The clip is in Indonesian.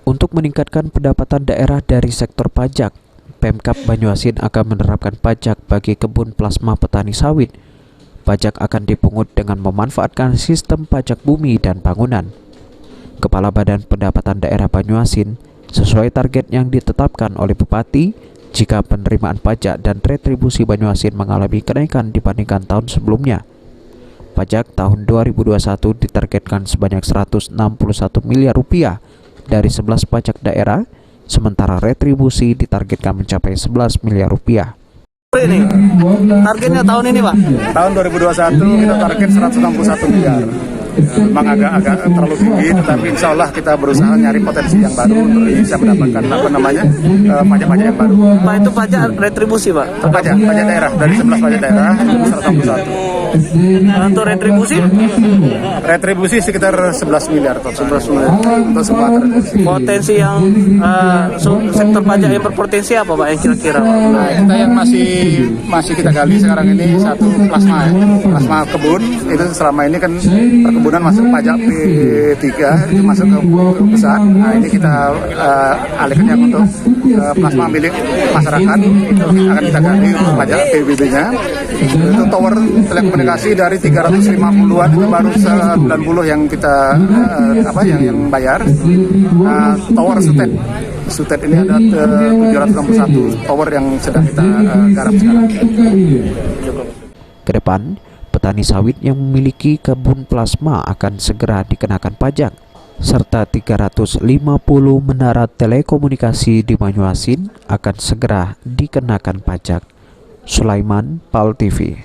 Untuk meningkatkan pendapatan daerah dari sektor pajak, Pemkab Banyuasin akan menerapkan pajak bagi kebun plasma petani sawit. Pajak akan dipungut dengan memanfaatkan sistem pajak bumi dan bangunan. Kepala Badan Pendapatan Daerah Banyuasin, sesuai target yang ditetapkan oleh Bupati, jika penerimaan pajak dan retribusi Banyuasin mengalami kenaikan dibandingkan tahun sebelumnya. Pajak tahun 2021 ditargetkan sebanyak 161 miliar rupiah dari 11 pajak daerah, sementara retribusi ditargetkan mencapai 11 miliar rupiah. Ini targetnya tahun ini, Pak? Tahun 2021 kita target 161 miliar. Memang agak terlalu tinggi, tetapi insya Allah kita berusaha nyari potensi yang baru untuk bisa mendapatkan pajak-pajak yang baru. Pak, itu pajak retribusi, Pak? Pajak daerah, dari 11 pajak daerah 161. Untuk retribusi? Retribusi sekitar 11 miliar total. 11 miliar untuk semua retribusi. Potensi yang sektor pajak yang berpotensi apa, Pak, yang kira-kira? Nah, kita yang masih kita gali sekarang ini satu plasma kebun. Itu selama ini kan perkebunan masuk pajak P3, itu masuk ke pusat. Nah, ini kita alihkan yang untuk plasma milik masyarakat, itu akan kita gali untuk pajak PBB-nya. Itu tower telekomunikasi dari 350-an itu baru 90 yang kita yang bayar. Tower Sutet ini ada 761 tower yang sedang kita garap sekarang. Kedepan, petani sawit yang memiliki kebun plasma akan segera dikenakan pajak, serta 350 menara telekomunikasi di Banyuasin akan segera dikenakan pajak. Sulaiman, PAL TV.